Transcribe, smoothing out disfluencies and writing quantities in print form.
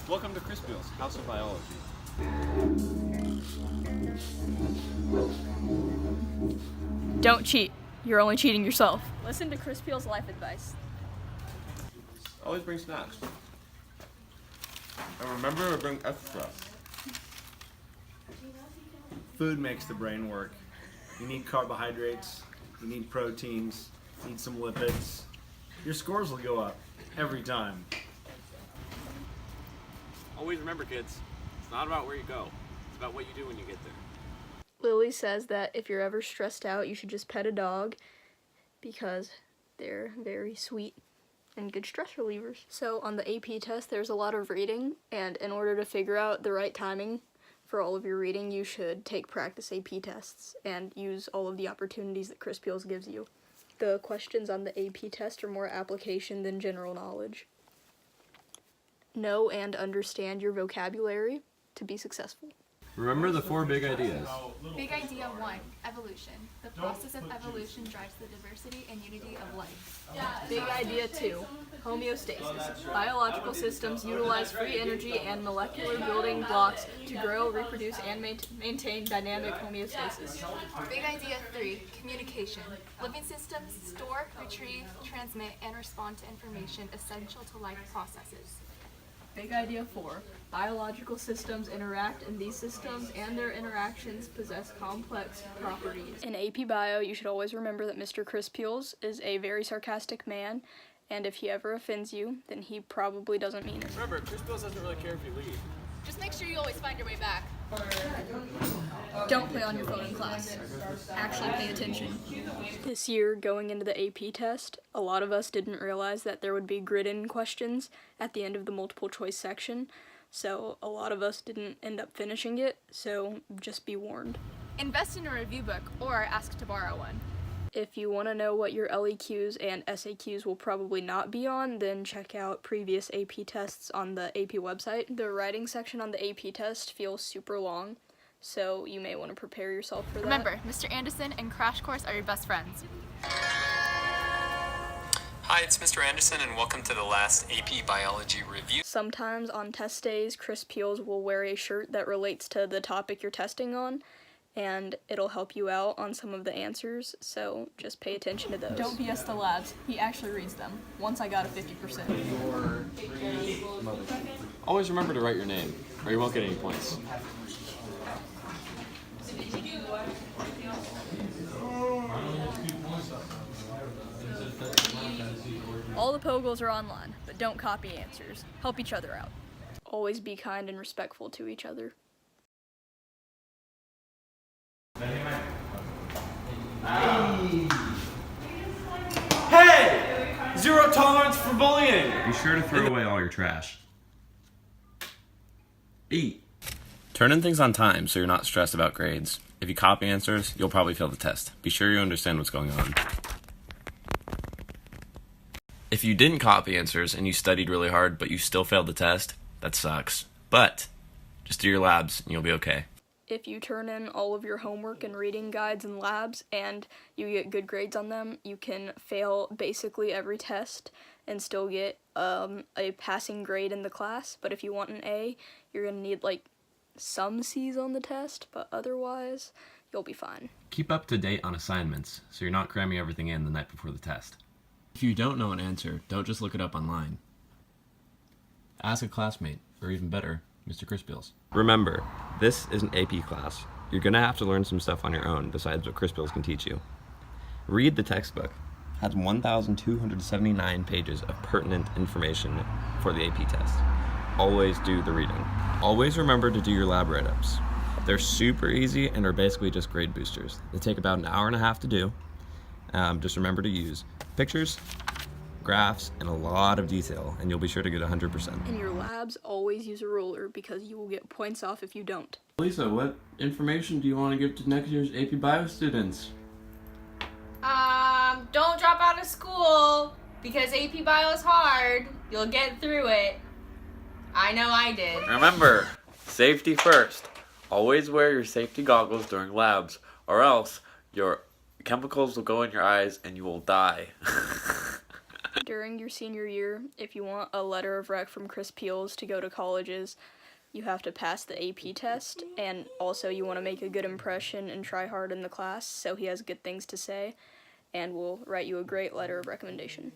Welcome to Chris Beal's House of Biology. Don't cheat. You're only cheating yourself. Listen to Chris Peel's life advice. Always bring snacks. And remember to bring extra. Food makes the brain work. You need carbohydrates, you need proteins, you need some lipids. Your scores will go up every time. Always remember, kids, it's not about where you go. It's about what you do when you get there. Lily says that if you're ever stressed out, you should just pet a dog because they're very sweet and good stress relievers. So on the AP test, there's a lot of reading, and in order to figure out the right timing for all of your reading, you should take practice AP tests and use all of the opportunities that Chris Peels gives you. The questions on the AP test are more application than general knowledge. Know and understand your vocabulary to be successful. Remember the 4 big ideas. Big idea 1, evolution. The process of evolution drives the diversity and unity of life. Big idea 2, homeostasis. Biological systems utilize free energy and molecular building blocks to grow, reproduce, and maintain dynamic homeostasis. Big idea 3, communication. Living systems store, retrieve, transmit, and respond to information essential to life processes. Big idea 4, biological systems interact, and these systems and their interactions possess complex properties. In AP Bio, you should always remember that Mr. Chris Peels is a very sarcastic man, and if he ever offends you, then he probably doesn't mean it. Remember, Chris Beal doesn't really care if you leave. Just make sure you always find your way back. Don't play on your phone in class. Actually pay attention. This year, going into the AP test, a lot of us didn't realize that there would be grid-in questions at the end of the multiple choice section, so a lot of us didn't end up finishing it, so just be warned. Invest in a review book or ask to borrow one. If you want to know what your LEQs and SAQs will probably not be on, then check out previous AP tests on the AP website. The writing section on the AP test feels super long, so you may want to prepare yourself for that. Remember, Mr. Anderson and Crash Course are your best friends. Hi, it's Mr. Anderson, and welcome to the last AP Biology review. Sometimes on test days, Chris Peels will wear a shirt that relates to the topic you're testing on, and it'll help you out on some of the answers, so just pay attention to those. Don't BS the labs. He actually reads them. Once I got a 50%. Always remember to write your name, or you won't get any points. All the Pogles are online, but don't copy answers. Help each other out. Always be kind and respectful to each other. Hey! Zero tolerance for bullying! Be sure to throw away all your trash. Eat. Turn in things on time so you're not stressed about grades. If you copy answers, you'll probably fail the test. Be sure you understand what's going on. If you didn't copy answers and you studied really hard but you still failed the test, that sucks. But just do your labs and you'll be okay. If you turn in all of your homework and reading guides and labs and you get good grades on them, you can fail basically every test and still get a passing grade in the class. But if you want an A, you're going to need like some C's on the test, but otherwise you'll be fine. Keep up to date on assignments so you're not cramming everything in the night before the test. If you don't know an answer, don't just look it up online. Ask a classmate, or even better, Mr. Chris Beals. Remember, this is an AP class. You're gonna have to learn some stuff on your own besides what Chris Beals can teach you. Read the textbook. It has 1,279 pages of pertinent information for the AP test. Always do the reading. Always remember to do your lab write-ups. They're super easy and are basically just grade boosters. They take about an hour and a half to do. Just remember to use pictures, graphs, and a lot of detail, and you'll be sure to get 100%. In your labs, always use a ruler because you will get points off if you don't. Lisa, what information do you want to give to next year's AP Bio students? Don't drop out of school because AP Bio is hard. You'll get through it. I know I did. Remember, safety first. Always wear your safety goggles during labs, or else your chemicals will go in your eyes and you will die. during your senior year, if you want a letter of rec from Chris Peels to go to colleges, you have to pass the AP test, and also you want to make a good impression and try hard in the class so he has good things to say, and will write you a great letter of recommendation.